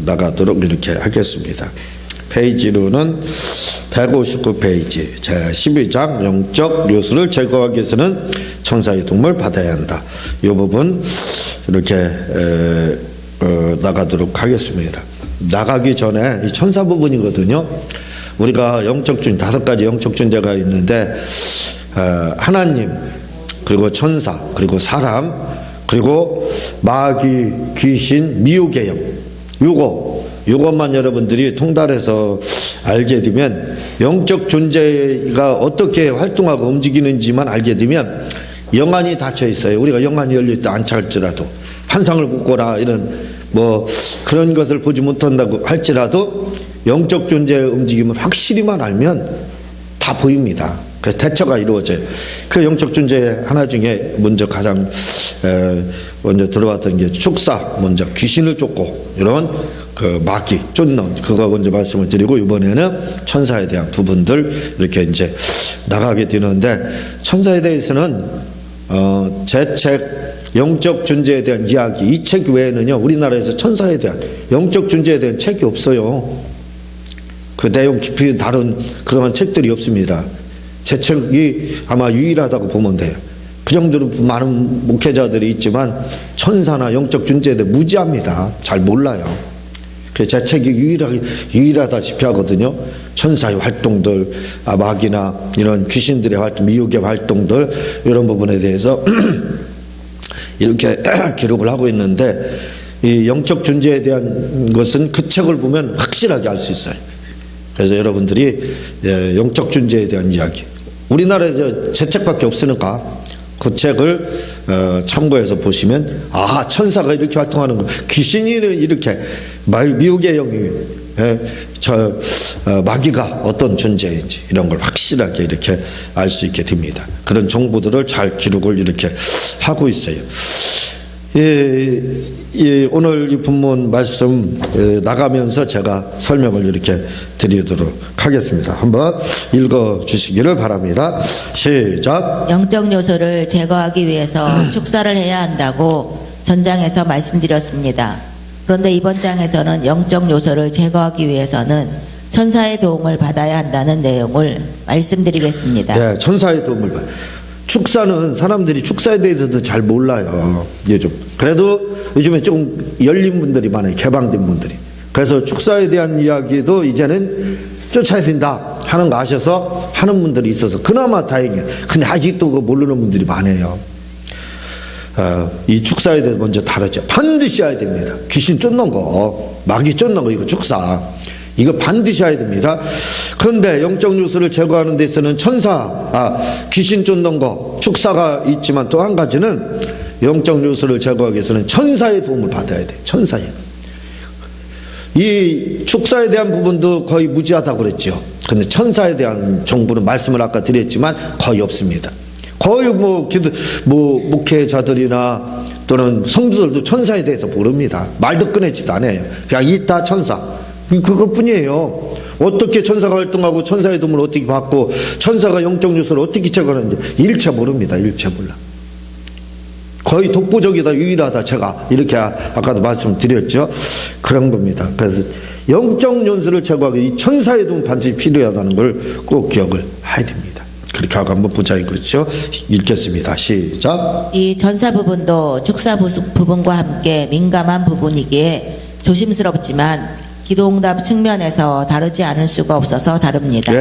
나가도록 이렇게 하겠습니다. 페이지로는 159페이지 제12장 영적 요소를 제거하기 위해서는 천사의 도움을 받아야 한다. 이 부분 이렇게 나가도록 하겠습니다. 나가기 전에 이 천사 부분이거든요. 우리가 영적 존재 5가지 영적 존재가 있는데 하나님, 그리고 천사, 그리고 사람, 그리고 마귀, 귀신, 미혹의 영. 요것만 여러분들이 통달해서 알게 되면 영적 존재가 어떻게 활동하고 움직이는지만 알게 되면 영안이 닫혀 있어요. 우리가 영안이 열려 있다 않자 할지라도 환상을 보거나 이런 그런 것을 보지 못한다고 할지라도 영적 존재의 움직임을 확실히만 알면 다 보입니다. 그래서 대처가 이루어져요. 그 영적 존재 하나 중에 먼저 가장 먼저 들어왔던 게 축사, 먼저 귀신을 쫓고 이런 마귀 쫓는 그거 먼저 말씀을 드리고, 이번에는 천사에 대한 부분들 이렇게 이제 나가게 되는데, 천사에 대해서는 제 책 영적 존재에 대한 이야기, 이 책 외에는요 우리나라에서 천사에 대한 영적 존재에 대한 책이 없어요. 그 내용 깊이 다룬 그런 책들이 없습니다. 제 책이 아마 유일하다고 보면 돼요. 그 정도로 많은 목회자들이 있지만 천사나 영적 존재에 대해 무지합니다. 잘 몰라요. 그래서 제 책이 유일하다시피 하거든요. 천사의 활동들, 마귀나 이런 귀신들의 활동, 미혹의 활동들, 이런 부분에 대해서 이렇게 기록을 하고 있는데, 이 영적 존재에 대한 것은 그 책을 보면 확실하게 알 수 있어요. 그래서 여러분들이 영적 존재에 대한 이야기, 우리나라에 제 책밖에 없으니까 그 책을 참고해서 보시면 천사가 이렇게 활동하는 거, 귀신이 이렇게, 미혹의 영이, 마귀가 어떤 존재인지 이런 걸 확실하게 이렇게 알 수 있게 됩니다. 그런 정보들을 잘 기록을 이렇게 하고 있어요. 오늘 이 본문 말씀 나가면서 제가 설명을 이렇게 드리도록 하겠습니다. 한번 읽어 주시기를 바랍니다. 시작. 영적 요소를 제거하기 위해서 축사를 해야 한다고 전장에서 말씀드렸습니다. 그런데 이번 장에서는 영적 요소를 제거하기 위해서는 천사의 도움을 받아야 한다는 내용을 말씀드리겠습니다. 네, 천사의 도움을 받아요. 축사는 사람들이 축사에 대해서도 잘 몰라요. 요즘 그래도 요즘에 좀 열린 분들이 많아요. 개방된 분들이. 그래서 축사에 대한 이야기도 이제는 쫓아야 된다 하는 거 아셔서 하는 분들이 있어서 그나마 다행이에요. 근데 아직도 그거 모르는 분들이 많아요. 이 축사에 대해서 먼저 다르죠. 반드시 해야 됩니다. 귀신 쫓는 거, 마귀 쫓는 거, 이거 축사, 이거 반드시 해야 됩니다. 그런데 영적 요소를 제거하는 데 있어서는 귀신 쫓는 거, 축사가 있지만 또 한 가지는 영적 요소를 제거하기 위해서는 천사의 도움을 받아야 돼요. 천사의. 이 축사에 대한 부분도 거의 무지하다고 그랬죠. 근데 천사에 대한 정보는 말씀을 아까 드렸지만 거의 없습니다. 거의 목회자들이나 또는 성도들도 천사에 대해서 모릅니다. 말도 꺼내지도 않아요. 그냥 있다 천사, 그것뿐이에요. 어떻게 천사가 활동하고 천사의 도움을 어떻게 받고 천사가 영적 요소를 어떻게 제거하는지 일체 모릅니다. 일체 몰라. 거의 독보적이다, 유일하다, 제가 이렇게 아까도 말씀드렸죠. 그런 겁니다. 그래서 영적 요소를 제거하기 이 천사의 도움 반드시 필요하다는 걸 꼭 기억을 해야 됩니다. 그렇게 하고 한번 보자 이거죠. 읽겠습니다. 시작. 이 천사 부분도 축사 부분과 함께 민감한 부분이기에 조심스럽지만 기도응답 측면에서 다루지 않을 수가 없어서 다룹니다.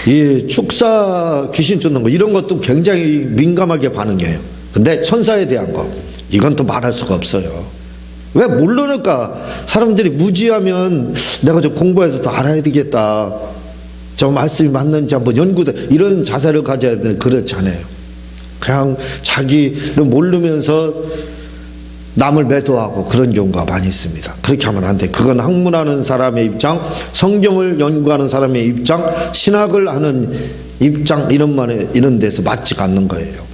이 축사, 귀신 쫓는 거 이런 것도 굉장히 민감하게 반응해요. 근데 천사에 대한 거 이건 또 말할 수가 없어요. 왜 모르니까. 사람들이 무지하면 내가 좀 공부해서 더 알아야 되겠다, 저 말씀이 맞는지 한번 연구돼, 이런 자세를 가져야 되는, 그렇지 않아요. 그냥 자기를 모르면서 남을 매도하고 그런 경우가 많이 있습니다. 그렇게 하면 안 돼. 그건 학문하는 사람의 입장, 성경을 연구하는 사람의 입장, 신학을 하는 입장, 이런 데서 맞지가 않는 거예요.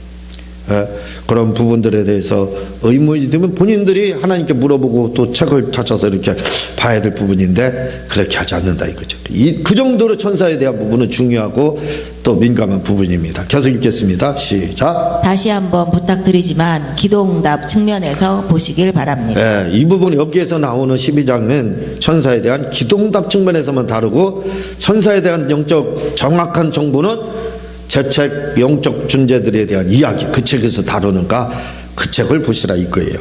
그런 부분들에 대해서 의문이 되면 본인들이 하나님께 물어보고 또 책을 찾아서 이렇게 봐야 될 부분인데 그렇게 하지 않는다 이거죠. 그 정도로 천사에 대한 부분은 중요하고 또 민감한 부분입니다. 계속 읽겠습니다. 시작. 다시 한번 부탁드리지만 기도응답 측면에서 보시길 바랍니다. 이 부분 여기에서 나오는 12장은 천사에 대한 기도응답 측면에서만 다루고 천사에 대한 영적 정확한 정보는 제 책 영적 존재들에 대한 이야기 그 책에서 다루는가 그 책을 보시라 이거예요.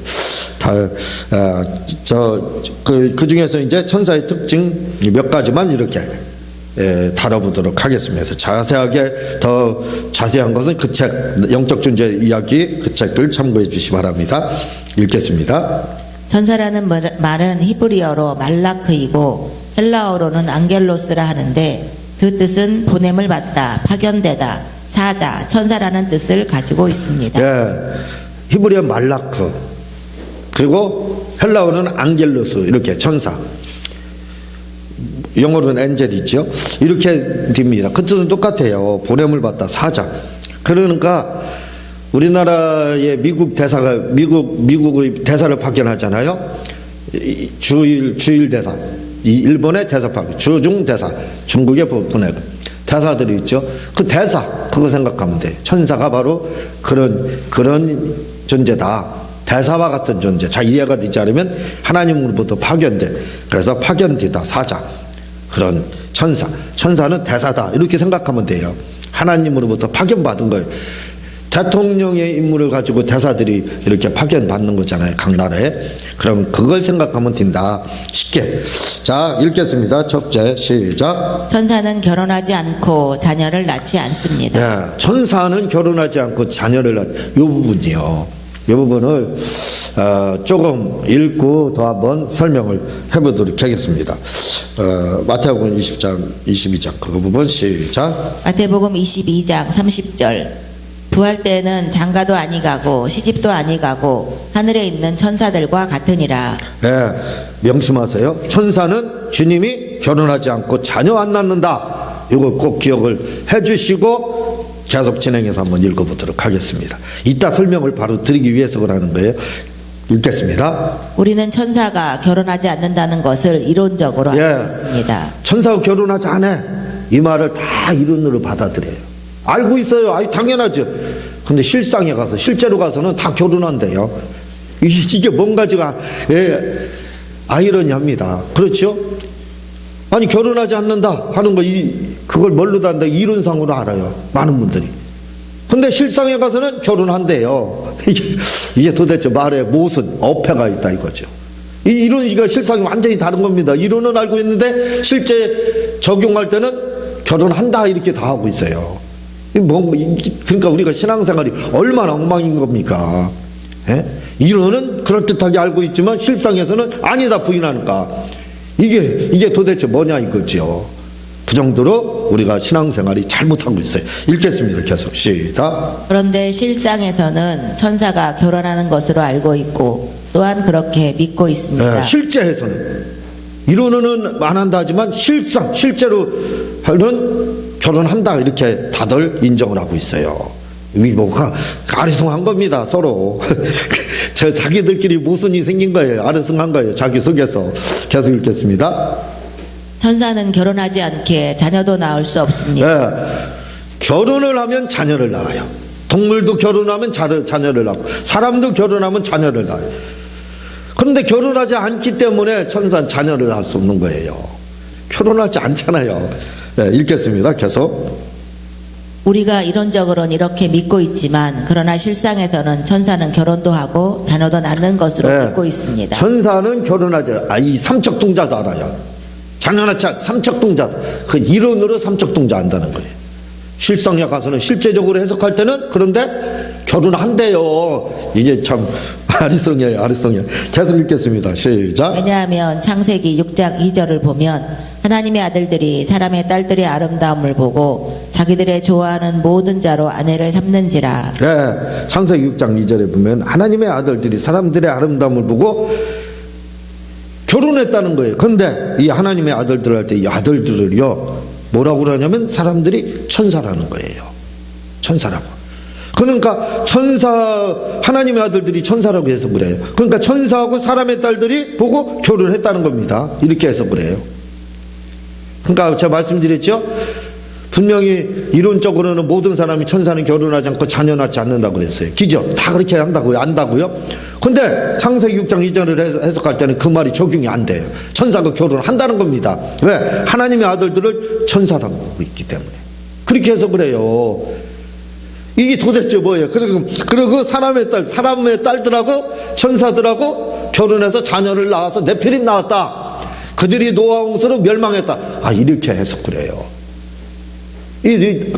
그 중에서 이제 천사의 특징 몇 가지만 이렇게 다뤄보도록 하겠습니다. 자세하게 더 자세한 것은 그 책 영적 존재 이야기 그 책을 참고해 주시기 바랍니다. 읽겠습니다. 천사라는 말은 히브리어로 말라크이고 헬라어로는 앙겔로스라 하는데 그 뜻은 보냄을 받다, 파견되다, 사자, 천사라는 뜻을 가지고 있습니다. 히브리어 말라크 그리고 헬라어는 앙겔로스 이렇게 천사 영어로는 엔젤 있죠. 이렇게 됩니다. 그 뜻은 똑같아요. 보냄을 받다, 사자. 그러니까 우리나라의 미국 대사가 미국의 대사를 파견하잖아요. 주일 대사, 일본의 대사 파견, 주중 대사, 중국에 보내고 대사들이 있죠. 그 대사 그거 생각하면 돼. 천사가 바로 그런 존재다. 대사와 같은 존재. 자, 이해가 되지 않으면 하나님으로부터 파견된, 그래서 파견되다, 사자. 그런 천사는 대사다. 이렇게 생각하면 돼요. 하나님으로부터 파견받은 거예요. 대통령의 임무를 가지고 대사들이 이렇게 파견받는 거잖아요. 각 나라에. 그럼 그걸 생각하면 된다. 쉽게. 자, 읽겠습니다. 첫째, 시작. 천사는 결혼하지 않고 자녀를 낳지 않습니다. 천사는 결혼하지 않고 자녀를 이 부분이요. 이 부분을 조금 읽고 더 한번 설명을 해보도록 하겠습니다. 마태복음 20장, 22장 그 부분 시작. 마태복음 22장 30절 부활 때에는 장가도 아니가고 시집도 아니가고 하늘에 있는 천사들과 같으니라. 명심하세요. 천사는 주님이 결혼하지 않고 자녀 안 낳는다. 이걸 꼭 기억을 해주시고 계속 진행해서 한번 읽어보도록 하겠습니다. 이따 설명을 바로 드리기 위해서 그러는 거예요. 읽겠습니다. 우리는 천사가 결혼하지 않는다는 것을 이론적으로 알고 있습니다. 천사가 결혼하지 않아. 이 말을 다 이론으로 받아들여요. 알고 있어요. 아니, 당연하죠. 근데 실상에 가서, 실제로 가서는 다 결혼한대요. 이게 뭔가 제가, 아이러니합니다. 그렇죠? 아니, 결혼하지 않는다 하는 거, 그걸 뭘로 단다? 이론상으로 알아요. 많은 분들이. 근데 실상에 가서는 결혼한대요. 이게 도대체 말에 무슨 어폐가 있다 이거죠. 이 이론이가 실상이 완전히 다른 겁니다. 이론은 알고 있는데 실제 적용할 때는 결혼한다 이렇게 다 하고 있어요. 그러니까 우리가 신앙생활이 얼마나 엉망인 겁니까? 이론은 그럴듯하게 알고 있지만 실상에서는 아니다 부인하니까 이게 도대체 뭐냐 이거죠. 그 정도로 우리가 신앙생활이 잘못하고 있어요. 읽겠습니다. 계속 시작. 그런데 실상에서는 천사가 결혼하는 것으로 알고 있고 또한 그렇게 믿고 있습니다. 실제에서는 이론은 안 한다 하지만 실제로 하는 결혼한다 이렇게 다들 인정을 하고 있어요. 뭐가 아리송한 겁니다. 서로 자기들끼리 모순이 생긴 거예요. 아리송한 거예요. 자기 속에서. 계속 읽겠습니다. 천사는 결혼하지 않게 자녀도 낳을 수 없습니다. 결혼을 하면 자녀를 낳아요. 동물도 결혼하면 자녀를 낳고 사람도 결혼하면 자녀를 낳아요. 그런데 결혼하지 않기 때문에 천사는 자녀를 낳을 수 없는 거예요. 결혼하지 않잖아요. 읽겠습니다. 계속. 우리가 이론적으로는 이렇게 믿고 있지만 그러나 실상에서는 천사는 결혼도 하고 자녀도 낳는 것으로 믿고 있습니다. 천사는 결혼하지 이 삼척동자도 알아요. 자녀 낳지 삼척동자. 그 이론으로 삼척동자 안다는 거예요. 실상에 가서는 실제적으로 해석할 때는 그런데 결혼한대요. 이게 참 아리송이에요. 계속 읽겠습니다. 시작. 왜냐하면 창세기 6장 2절을 보면 하나님의 아들들이 사람의 딸들의 아름다움을 보고 자기들의 좋아하는 모든 자로 아내를 삼는지라. 창세기 6장 2절에 보면 하나님의 아들들이 사람들의 아름다움을 보고 결혼했다는 거예요. 그런데 이 하나님의 아들들 할 때 이 아들들을요 뭐라고 그러냐면 사람들이 천사라는 거예요. 천사라고. 그러니까 하나님의 아들들이 천사라고 해서 그래요. 그러니까 천사하고 사람의 딸들이 보고 결혼했다는 겁니다. 이렇게 해서 그래요. 그러니까 제가 말씀드렸죠? 분명히 이론적으로는 모든 사람이 천사는 결혼하지 않고 자녀 낳지 않는다고 그랬어요. 기죠? 다 그렇게 한다고요? 안다고요? 근데 창세기 6장 2절을 해석할 때는 그 말이 적용이 안 돼요. 천사가 결혼한다는 겁니다. 왜? 하나님의 아들들을 천사라고 보고 있기 때문에. 그렇게 해서 그래요. 이게 도대체 뭐예요? 그리고 사람의 딸들하고 천사들하고 결혼해서 자녀를 낳아서 네피림 낳았다. 그들이 노아 홍수로 멸망했다. 아, 이렇게 해서 그래요.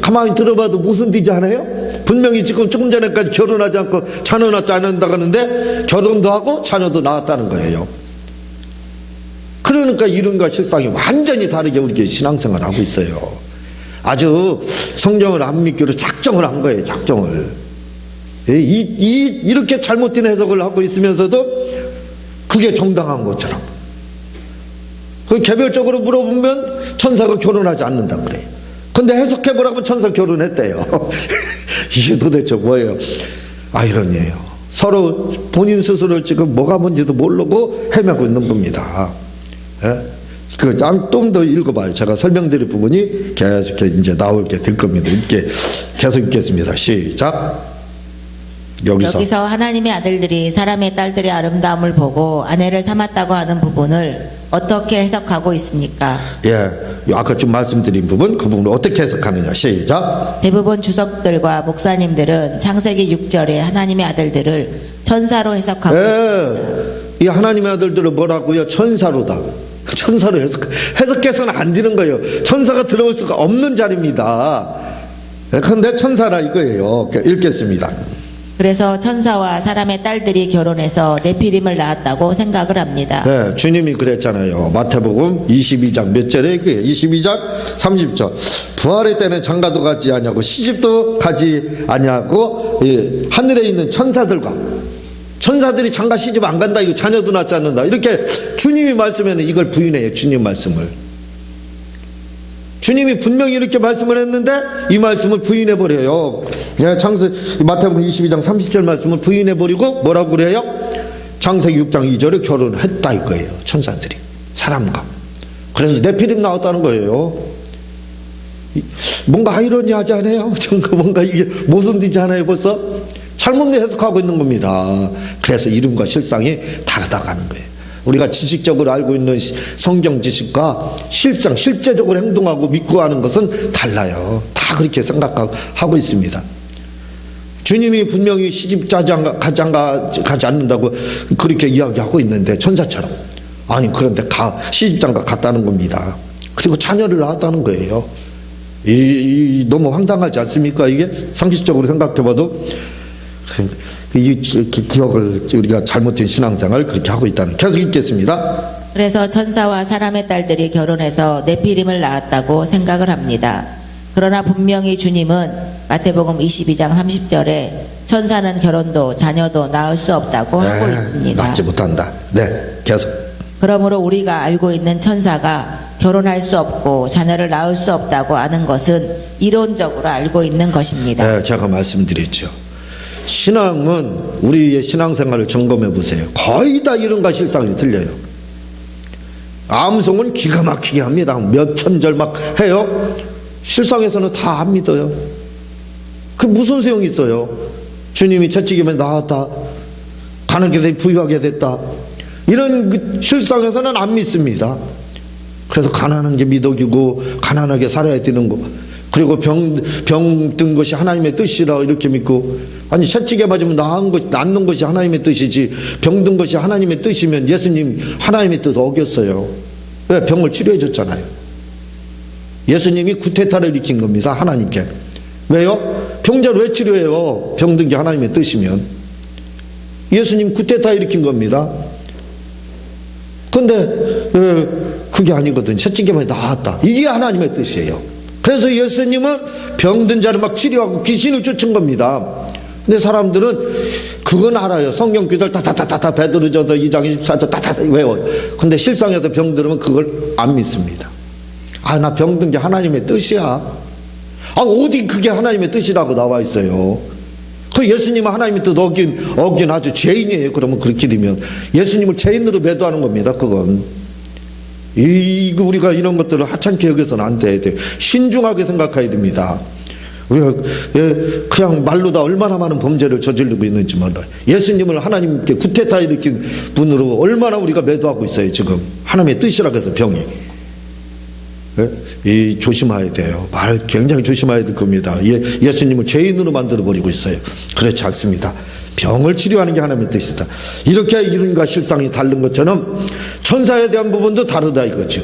가만히 들어봐도 무슨 뜻이 하네요? 분명히 지금 조금 전에까지 결혼하지 않고 자녀 낳지 않는다고 하는데 결혼도 하고 자녀도 낳았다는 거예요. 그러니까 이론과 실상이 완전히 다르게 우리 신앙생활을 하고 있어요. 아주 성경을 안 믿기로 작정을 한 거예요. 작정을. 이렇게 잘못된 해석을 하고 있으면서도 그게 정당한 것처럼. 그 개별적으로 물어보면 천사가 결혼하지 않는다 그래요. 근데 해석해보라고 천사 결혼했대요. 이게 도대체 뭐예요? 아이러니예요. 서로 본인 스스로 지금 뭐가 뭔지도 모르고 헤매고 있는 겁니다. 예? 좀 더 읽어봐요. 제가 설명드릴 부분이 계속 이제 나오게 될 겁니다. 이렇게 계속 읽겠습니다. 시작. 여기서 하나님의 아들들이 사람의 딸들의 아름다움을 보고 아내를 삼았다고 하는 부분을 어떻게 해석하고 있습니까? 예, 아까 좀 말씀드린 부분, 그 부분을 어떻게 해석하느냐. 시작. 대부분 주석들과 목사님들은 창세기 6절에 하나님의 아들들을 천사로 해석하고 있습니다. 이 하나님의 아들들을 뭐라고요? 천사로다. 천사로 해석해서는 안 되는 거예요. 천사가 들어올 수가 없는 자리입니다. 그런데 천사라 이거예요. 읽겠습니다. 그래서 천사와 사람의 딸들이 결혼해서 네피림을 낳았다고 생각을 합니다. 네, 주님이 그랬잖아요. 마태복음 22장 몇 절에 그게 22장 30절. 부활의 때는 장가도 가지 아니하고 시집도 가지 아니하고 하늘에 있는 천사들이 장가 시집 안 간다. 이거 자녀도 낳지 않는다. 이렇게 주님이 말씀에는 이걸 부인해요. 주님 말씀을. 주님이 분명히 이렇게 말씀을 했는데 이 말씀을 부인해버려요. 마태복음 22장 30절 말씀을 부인해버리고 뭐라고 그래요? 창세기 6장 2절에 결혼했다 이거예요. 천사들이 사람과. 그래서 네피림 나왔다는 거예요. 뭔가 아이러니하지 않아요? 뭔가 이게 모순되지 않아요? 벌써 잘못 해석하고 있는 겁니다. 그래서 이름과 실상이 다르다고 하는 거예요. 우리가 지식적으로 알고 있는 성경 지식과 실제적으로 행동하고 믿고 하는 것은 달라요. 다 그렇게 생각하고 있습니다. 주님이 분명히 시집 가지 않는다고 그렇게 이야기하고 있는데 천사처럼. 아니 그런데 시집장가 갔다는 겁니다. 그리고 자녀를 낳았다는 거예요. 너무 황당하지 않습니까? 이게 상식적으로 생각해봐도 이 기억을 우리가 잘못된 신앙생활을 그렇게 하고 있다는. 계속 읽겠습니다. 그래서 천사와 사람의 딸들이 결혼해서 네피림을 낳았다고 생각을 합니다. 그러나 분명히 주님은 마태복음 22장 30절에 천사는 결혼도 자녀도 낳을 수 없다고 하고 있습니다. 낳지 못한다. 네, 계속. 그러므로 우리가 알고 있는 천사가 결혼할 수 없고 자녀를 낳을 수 없다고 아는 것은 이론적으로 알고 있는 것입니다. 네, 제가 말씀드렸죠. 신앙은 우리의 신앙생활을 점검해 보세요. 거의 다 이론과 실상이 틀려요. 암송은 기가 막히게 합니다. 몇 천절 막 해요. 실상에서는 다 안 믿어요. 그 무슨 소용이 있어요? 주님이 채찍이면 나았다. 가난하게 되니 부유하게 됐다. 이런 실상에서는 안 믿습니다. 그래서 가난한 게 미덕이고 가난하게 살아야 되는 거. 그리고 병든 것이 하나님의 뜻이라 이렇게 믿고, 아니 채찍에 맞으면 낫는 것이 하나님의 뜻이지 병든 것이 하나님의 뜻이면 예수님 하나님의 뜻 어겼어요. 왜? 병을 치료해 줬잖아요. 예수님이 구테타를 일으킨 겁니다. 하나님께. 왜요? 병자를 왜 치료해요? 병든 게 하나님의 뜻이면. 예수님 구테타 일으킨 겁니다. 근데 그게 아니거든. 채찍에 맞으면 나았다. 이게 하나님의 뜻이에요. 그래서 예수님은 병든 자를 막 치료하고 귀신을 쫓은 겁니다. 근데 사람들은 그건 알아요. 성경 구절 다다다다 베드로전서 2장 24절 다다다 외워. 근데 실상에서 병들으면 그걸 안 믿습니다. 아, 나 병든 게 하나님의 뜻이야. 아, 어디 그게 하나님의 뜻이라고 나와 있어요. 그 예수님은 하나님의 뜻 어긴 아주 죄인이에요. 그러면 그렇게 되면 예수님을 죄인으로 매도하는 겁니다. 그건 이거 우리가 이런 것들을 하찮게 여겨서는 안 돼야 돼요. 신중하게 생각해야 됩니다. 우리가 그냥 말로 다 얼마나 많은 범죄를 저지르고 있는지 몰라요. 예수님을 하나님께 구태타 일으킨 분으로 얼마나 우리가 매도하고 있어요. 지금 하나님의 뜻이라고 해서 병이 조심해야 돼요. 말 굉장히 조심해야 될 겁니다. 예수님을 죄인으로 만들어버리고 있어요. 그렇지 않습니다. 병을 치료하는 게 하나님의 뜻이다. 이렇게 이론과 실상이 다른 것처럼 천사에 대한 부분도 다르다 이거죠.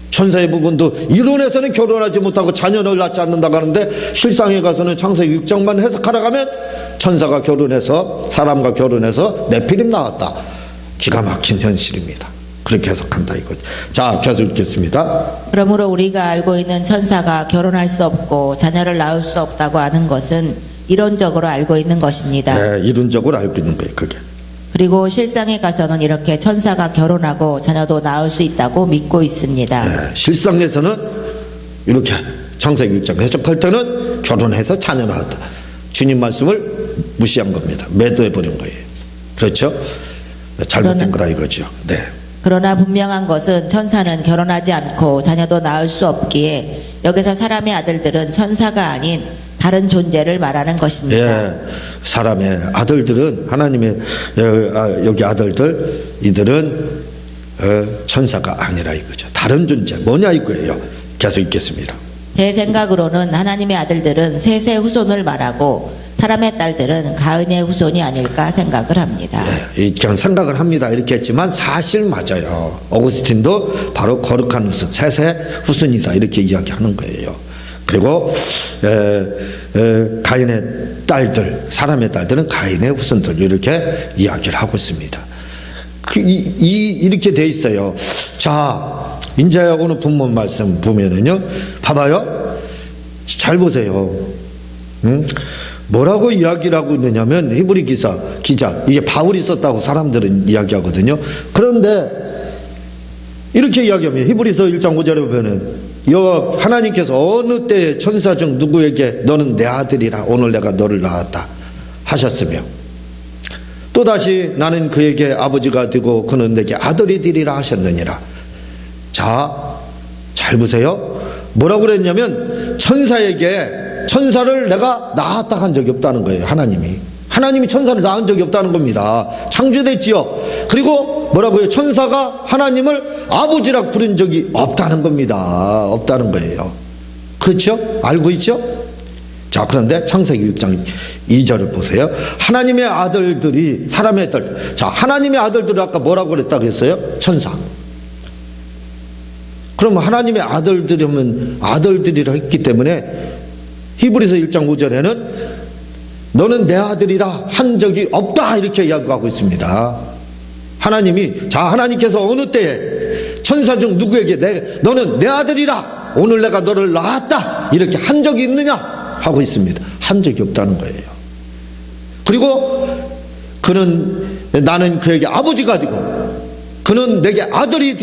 천사의 부분도 이론에서는 결혼하지 못하고 자녀를 낳지 않는다고 하는데 실상에 가서는 창세기 6장만 해석하러 가면 천사가 결혼해서 사람과 결혼해서 네피림 나왔다. 기가 막힌 현실입니다. 그렇게 해석한다 이거죠. 자, 계속 읽겠습니다. 그러므로 우리가 알고 있는 천사가 결혼할 수 없고 자녀를 낳을 수 없다고 아는 것은 이론적으로 알고 있는 것입니다. 네, 이론적으로 알고 있는 거예요. 그게. 그리고 실상에 가서는 이렇게 천사가 결혼하고 자녀도 낳을 수 있다고 믿고 있습니다. 네, 실상에서는 이렇게 창세기 6장 해석할 때는 결혼해서 자녀 낳았다. 주님 말씀을 무시한 겁니다. 매도해버린 거예요. 그렇죠? 잘못된 거라 이거죠. 네. 그러나 분명한 것은 천사는 결혼하지 않고 자녀도 낳을 수 없기에 여기서 사람의 아들들은 천사가 아닌 다른 존재를 말하는 것입니다. 예, 사람의 아들들은 하나님의 여기 아들들 이들은 천사가 아니라 이거죠. 다른 존재 뭐냐 이거예요. 계속 읽겠습니다. 제 생각으로는 하나님의 아들들은 셋의 후손을 말하고 사람의 딸들은 가인의 후손이 아닐까 생각을 합니다. 예, 그냥 생각을 합니다. 이렇게 했지만 사실 맞아요. 어거스틴도 바로 거룩한 후손, 셋의 후손이다 이렇게 이야기하는 거예요. 그리고 가인의 딸들, 사람의 딸들은 가인의 후손들 이렇게 이야기를 하고 있습니다. 이렇게 돼 있어요. 자, 이제 오늘 본문 말씀 보면은요, 봐봐요. 잘 보세요. 뭐라고 이야기를 하고 있느냐면 히브리 기자 이게 바울이 썼다고 사람들은 이야기하거든요. 그런데 이렇게 이야기하면 히브리서 1장 5절에 보면은 하나님께서 어느 때에 천사 중 누구에게 너는 내 아들이라 오늘 내가 너를 낳았다 하셨으며 또다시 나는 그에게 아버지가 되고 그는 내게 아들이 되리라 하셨느니라. 자, 잘 보세요. 뭐라고 그랬냐면 천사를 내가 낳았다 한 적이 없다는 거예요. 하나님이 천사를 낳은 적이 없다는 겁니다. 창조됐지요. 그리고 뭐라고요? 천사가 하나님을 아버지라고 부른 적이 없다는 겁니다. 없다는 거예요. 그렇죠? 알고 있죠? 자, 그런데 창세기 6장 2절을 보세요. 하나님의 아들들이 사람의 딸. 자, 하나님의 아들들을 아까 뭐라고 그랬다고 했어요? 천사. 그러면 하나님의 아들들이면 아들들이라 했기 때문에 히브리서 1장 5절에는 너는 내 아들이라 한 적이 없다 이렇게 이야기하고 있습니다. 하나님께서 어느 때에 천사 중 누구에게 너는 내 아들이라 오늘 내가 너를 낳았다 이렇게 한 적이 있느냐 하고 있습니다. 한 적이 없다는 거예요. 그리고 나는 그에게 아버지가 되고 그는 내게 아들이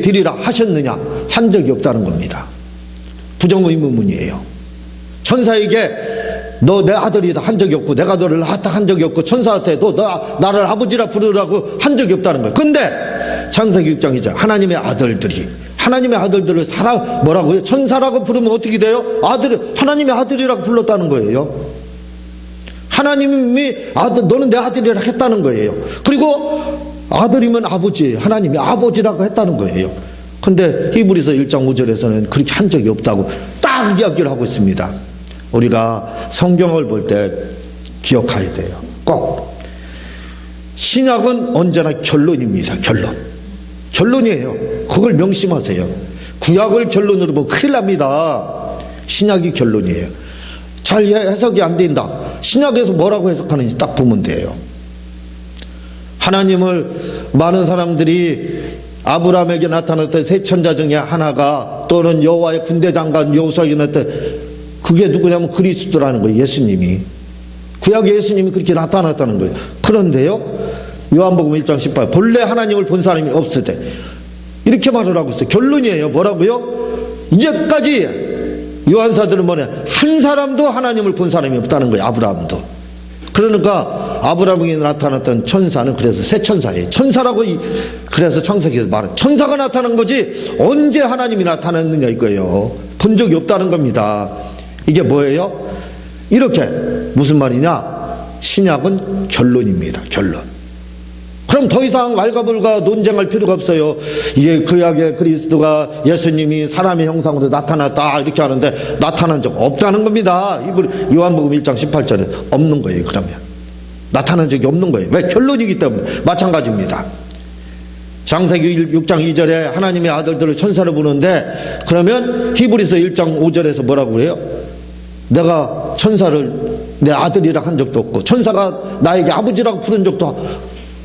되리라 하셨느냐 한 적이 없다는 겁니다. 부정의문문이에요. 천사에게 너 내 아들이다 한 적이 없고 내가 너를 낳았다 한 적이 없고 천사한테 너 나를 아버지라 부르라고 한 적이 없다는 거예요. 근데 창세기 6장이죠. 하나님의 아들들을 뭐라고요? 천사라고 부르면 어떻게 돼요? 하나님의 아들이라고 불렀다는 거예요. 하나님이 너는 내 아들이라 했다는 거예요. 그리고 아들이면 아버지예요. 하나님이 아버지라고 했다는 거예요. 근데 히브리서 1장 5절에서는 그렇게 한 적이 없다고 딱 이야기를 하고 있습니다. 우리가 성경을 볼 때 기억해야 돼요. 꼭 신약은 언제나 결론입니다. 결론이에요. 그걸 명심하세요. 구약을 결론으로 보면 큰일 납니다. 신약이 결론이에요. 잘 해석이 안 된다. 신약에서 뭐라고 해석하는지 딱 보면 돼요. 하나님을 많은 사람들이 아브라함에게 나타났던 세 천자 중에 하나가 또는 여호와의 군대 장관 여호수아에게 나타났던 그게 누구냐면 그리스도라는 거예요. 예수님이. 구약의 예수님이 그렇게 나타났다는 거예요. 그런데요, 요한복음 1장 18 본래 하나님을 본 사람이 없으되 이렇게 말을 하고 있어요. 결론이에요. 뭐라고요? 이제까지 요한사들은 뭐냐, 한 사람도 하나님을 본 사람이 없다는 거예요. 아브라함도. 그러니까 아브라함에게 나타났던 천사는 그래서 새 천사예요. 천사라고 그래서 창세기에서 말해. 천사가 나타난 거지 언제 하나님이 나타났느냐 이거예요. 본 적이 없다는 겁니다. 이게 뭐예요? 이렇게 무슨 말이냐? 신약은 결론입니다. 결론. 그럼 더 이상 왈가불가 논쟁할 필요가 없어요. 이게 구약의 그리스도가 예수님이 사람의 형상으로 나타났다 이렇게 하는데 나타난 적 없다는 겁니다. 요한복음 1장 18절에 없는 거예요. 그러면 나타난 적이 없는 거예요. 왜? 결론이기 때문에. 마찬가지입니다. 창세기 6장 2절에 하나님의 아들들을 천사로 부르는데 그러면 히브리서 1장 5절에서 뭐라고 그래요? 내가 천사를 내 아들이라 한 적도 없고 천사가 나에게 아버지라고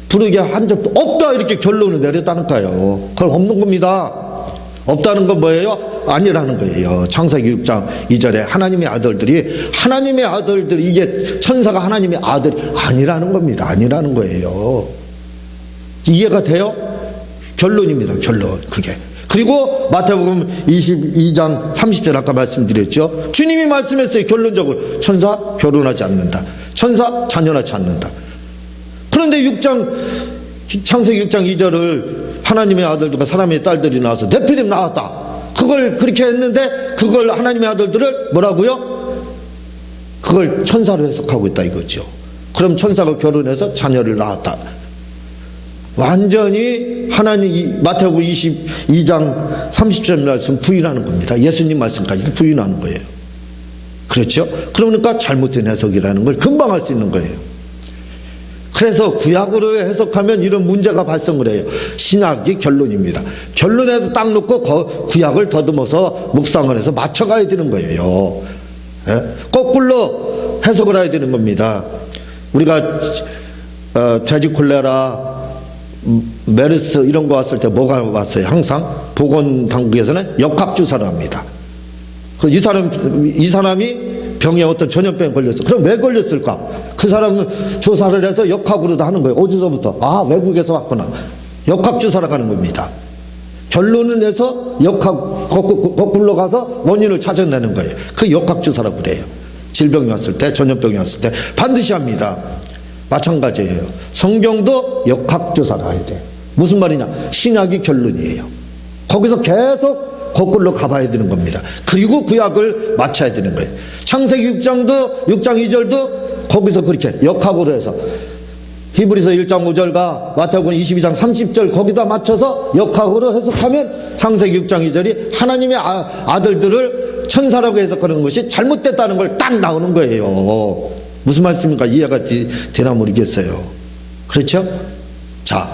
부르게 한 적도 없다 이렇게 결론을 내렸다니까요. 그건 없는 겁니다. 없다는 건 뭐예요? 아니라는 거예요. 창세기 6장 2절에 하나님의 아들들이 이게 천사가 하나님의 아들이 아니라는 겁니다. 아니라는 거예요. 이해가 돼요? 결론입니다. 결론. 그게. 그리고 마태복음 22장 30절 아까 말씀드렸죠. 주님이 말씀했어요. 결론적으로 천사 결혼하지 않는다. 천사 자녀나지 않는다. 그런데 창세기 6장 2절을 하나님의 아들들과 사람의 딸들이 나와서 네피림 나왔다. 그걸 그렇게 했는데 그걸 하나님의 아들들을 뭐라고요? 그걸 천사로 해석하고 있다 이거죠. 그럼 천사가 결혼해서 자녀를 낳았다. 완전히 하나님 마태복음 22장 30절 말씀 부인하는 겁니다. 예수님 말씀까지 부인하는 거예요. 그렇죠? 그러니까 잘못된 해석이라는 걸 금방 알 수 있는 거예요. 그래서 구약으로 해석하면 이런 문제가 발생을 해요. 신약이 결론입니다. 결론에도 딱 놓고 구약을 더듬어서 묵상을 해서 맞춰가야 되는 거예요. 예? 거꾸로 해석을 해야 되는 겁니다. 우리가 돼지 콜레라 메르스 이런 거 왔을 때 뭐가 왔어요? 항상 보건당국에서는 역학주사를 합니다. 이 사람이 병에 어떤 전염병에 걸렸어. 그럼 왜 걸렸을까? 그 사람은 조사를 해서 역학으로도 하는 거예요. 어디서부터? 아, 외국에서 왔구나. 역학주사를 하는 겁니다. 결론을 내서 거꾸로 가서 원인을 찾아내는 거예요. 그 역학주사라고 그래요. 질병이 왔을 때, 전염병이 왔을 때 반드시 합니다. 마찬가지예요. 성경도 역학조사가 해야 돼요. 무슨 말이냐? 신약이 결론이에요. 거기서 계속 거꾸로 가봐야 되는 겁니다. 그리고 구약을 맞춰야 되는 거예요. 창세기 6장 2절도 거기서 그렇게 역학으로 해서 히브리서 1장 5절과 마태복음 22장 30절 거기다 맞춰서 역학으로 해석하면 창세기 6장 2절이 하나님의 아들들을 천사라고 해석하는 것이 잘못됐다는 걸 딱 나오는 거예요. 무슨 말씀입니까? 이해가 되나 모르겠어요. 그렇죠? 자,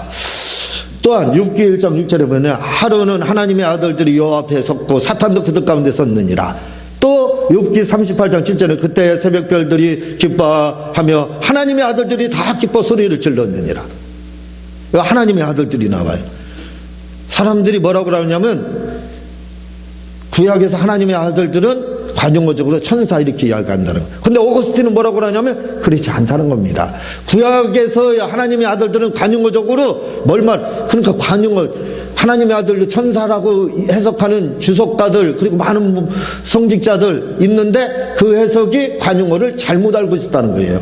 또한 6기 1장 6절에 보면 하루는 하나님의 아들들이 여호와 앞에 섰고 사탄도 그들 가운데 섰느니라. 또 6기 38장 7절에 그때 새벽별들이 기뻐하며 하나님의 아들들이 다 기뻐 소리를 질렀느니라. 하나님의 아들들이 나와요. 사람들이 뭐라고 그러냐면 구약에서 하나님의 아들들은 관용어적으로 천사 이렇게 이야기한다는 거예요. 근데 오거스틴은 뭐라고 그러냐면 그렇지 않다는 겁니다. 구약에서 하나님의 아들들은 관용어적으로 그러니까 관용어 하나님의 아들들 천사라고 해석하는 주석가들 그리고 많은 성직자들 있는데 그 해석이 관용어를 잘못 알고 있었다는 거예요.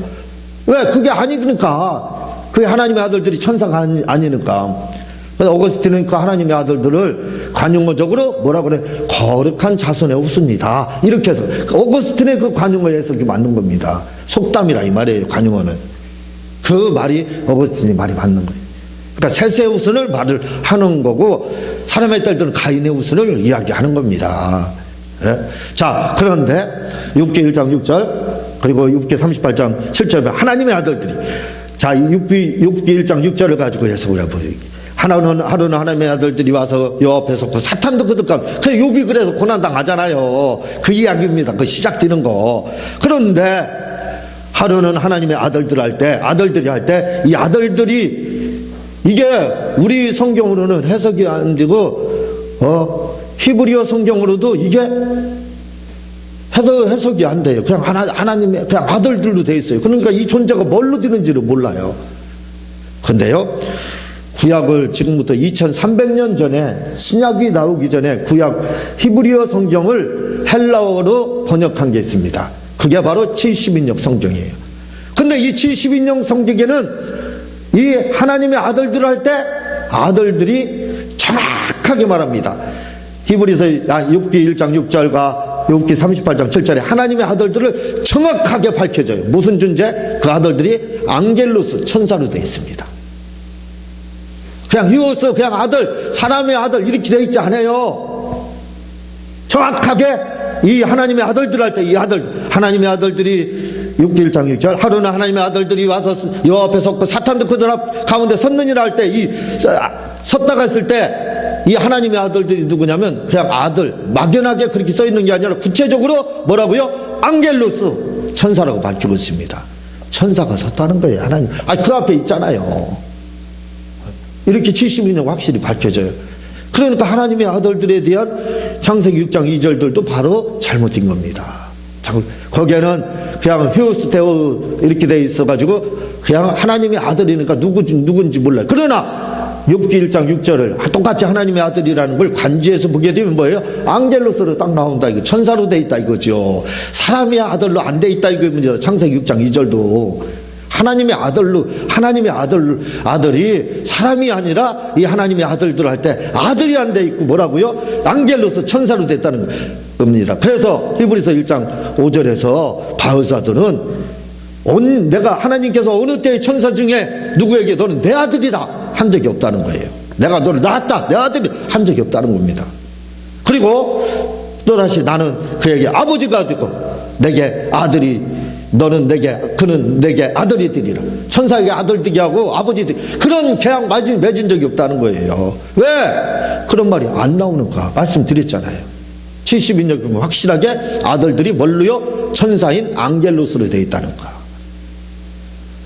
왜? 그게 아니니까. 그게 하나님의 아들들이 천사가 아니니까. 그래서 오거스틴은 그 하나님의 아들들을 관용어적으로 뭐라 그래? 거룩한 자손의 후손이다. 이렇게 해서 오거스틴의 그 관용어 해석이 맞는 겁니다. 속담이라 이 말이에요. 관용어는 그 말이 오거스틴이 말이 맞는 거예요. 그러니까 셋의 후손을 말을 하는 거고 사람의 딸들은 가인의 후손을 이야기하는 겁니다. 예? 자, 그런데 6기 1장 6절 그리고 6기 38장 7절에 하나님의 아들들이 자, 6기 1장 6절을 가지고 해석을 해보세요. 하루는 하나님의 아들들이 와서 여호와 앞에 섰고 사탄도 그들 가운데 그 욥이 그래서 고난당하잖아요. 그 이야기입니다. 그 시작되는 거. 그런데 하루는 하나님의 아들들이 할 때 이 아들들이 이게 우리 성경으로는 해석이 안 되고 히브리어 성경으로도 이게 해석이 안 돼요. 그냥 하나님의 그냥 아들들로 돼 있어요. 그러니까 이 존재가 뭘로 되는지를 몰라요. 근데요, 구약을 지금부터 2300년 전에 신약이 나오기 전에 구약 히브리어 성경을 헬라어로 번역한 게 있습니다. 그게 바로 70인역 성경이에요. 근데 그런데 이 70인용 성경에는 이 하나님의 아들들 할 때 아들들이 정확하게 말합니다. 히브리서 6기 1장 6절과 6기 38장 7절에 하나님의 아들들을 정확하게 밝혀줘요. 무슨 존재? 그 아들들이 앙겔로스, 천사로 되어 있습니다. 그냥 히오스, 그냥 아들, 사람의 아들 이렇게 되어 있지 않아요. 정확하게 이 하나님의 아들들 할 때 이 아들, 하나님의 아들들이 6기 1장 6절 하루는 하나님의 아들들이 와서 여호와 앞에 섰고 사탄도 그들 가운데 섰느니라 할 때 이 섰다가 했을 때 이 하나님의 아들들이 누구냐면 그냥 아들, 막연하게 그렇게 써 있는 게 아니라 구체적으로 뭐라고요? 앙겔로스, 천사라고 밝히고 있습니다. 천사가 섰다는 거예요. 하나님, 그 앞에 있잖아요. 이렇게 70인용 확실히 밝혀져요. 그러니까 하나님의 아들들에 대한 창세기 6장 2절들도 바로 잘못된 겁니다. 거기에는 그냥 히오스테오 이렇게 돼 있어가지고 그냥 하나님의 아들이니까 누군지 몰라요. 그러나 6기 1장 6절을 똑같이 하나님의 아들이라는 걸 관지에서 보게 되면 뭐예요? 앙겔로스로 딱 나온다. 이거 천사로 돼 있다 이거죠. 사람의 아들로 안 돼 있다 이거입니다. 창세기 6장 2절도 하나님의 아들로, 하나님의 아들이 사람이 아니라 이 하나님의 아들들 할 때 아들이 안 돼 있고 뭐라고요? 앙겔로스, 천사로 됐다는 겁니다. 그래서 히브리서 1장 5절에서 바울사도는 내가 하나님께서 어느 때의 천사 중에 누구에게 너는 내 아들이라 한 적이 없다는 거예요. 내가 너를 낳았다, 내 아들이 한 적이 없다는 겁니다. 그리고 또다시 나는 그에게 아버지가 되고 내게 아들이 그는 내게 아들이 되리라. 천사에게 아들 되게 하고 아버지 되게 그런 계약 맺은 적이 없다는 거예요. 왜? 그런 말이 안 나오는가? 말씀드렸잖아요. 70인역 보면 확실하게 아들들이 뭘로요? 천사인 앙겔로스로 되어 있다는가.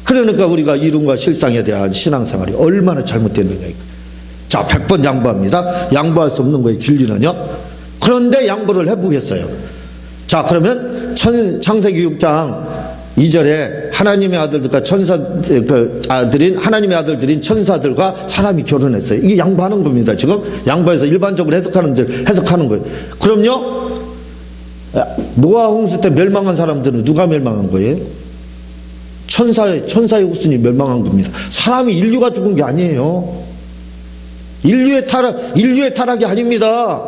그러니까 우리가 이론과 실상에 대한 신앙생활이 얼마나 잘못됐느냐. 자, 100번 양보합니다. 양보할 수 없는 거예요, 진리는요. 그런데 양보를 해보겠어요. 자, 그러면 창세기 6장 2절에 하나님의 아들들과 하나님의 아들들인 천사들과 사람이 결혼했어요. 이게 양보하는 겁니다. 지금 양보해서 일반적으로 해석하는 거예요. 그럼요, 노아 홍수 때 멸망한 사람들은 누가 멸망한 거예요? 천사의 후손이 멸망한 겁니다. 사람이 인류가 죽은 게 아니에요. 인류의 타락이 아닙니다.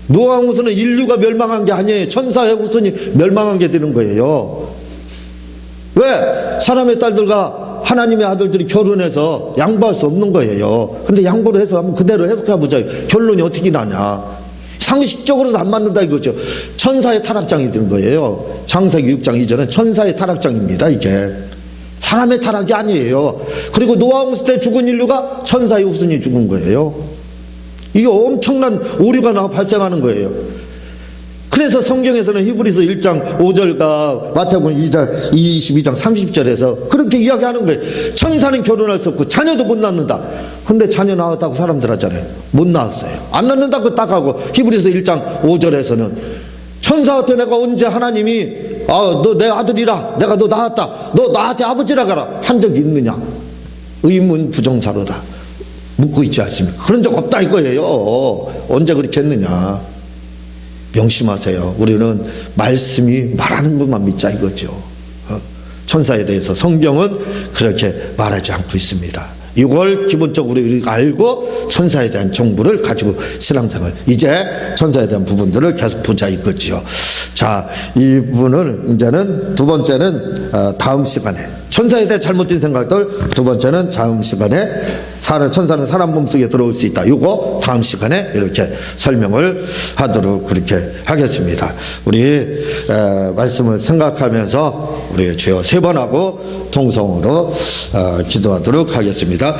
노아 홍수는 인류가 멸망한 게 아니에요. 천사의 후손이 멸망한 게 되는 거예요. 왜? 사람의 딸들과 하나님의 아들들이 결혼해서 양보할 수 없는 거예요. 근데 양보를 해서 한번 그대로 해석해보자. 결론이 어떻게 나냐. 상식적으로도 안 맞는다 이거죠. 천사의 타락장이 되는 거예요. 창세기 6장 2절은 천사의 타락장입니다. 이게 사람의 타락이 아니에요. 그리고 노아 홍수 때 죽은 인류가 천사의 후손이 죽은 거예요. 이게 엄청난 오류가 발생하는 거예요. 그래서 성경에서는 히브리서 1장 5절과 마태복음 2장 22장 30절에서 그렇게 이야기하는 거예요. 천사는 결혼할 수 없고 자녀도 못 낳는다. 근데 자녀 낳았다고 사람들 하잖아요. 못 낳았어요. 안 낳는다고 딱 하고 히브리서 1장 5절에서는 천사한테 내가 언제 하나님이 너 내 아들이라 내가 너 낳았다. 너 나한테 아버지라 가라 한 적이 있느냐. 의문 부정사로다. 묻고 있지 않습니까? 그런 적 없다 이거예요. 언제 그렇게 했느냐. 명심하세요. 우리는 말씀이 말하는 것만 믿자 이거죠. 천사에 대해서 성경은 그렇게 말하지 않고 있습니다. 이걸 기본적으로 우리가 알고 천사에 대한 정보를 가지고 신앙생활, 이제 천사에 대한 부분들을 계속 보자 이거지요. 자, 이 부분을 이제는 두 번째는 다음 시간에 천사에 대해 잘못된 생각들, 두 번째는 다음 시간에 천사는 사람 몸속에 들어올 수 있다. 이거 다음 시간에 이렇게 설명을 하도록 그렇게 하겠습니다. 우리 말씀을 생각하면서 우리 주여 세 번 하고 통성으로 기도하도록 하겠습니다.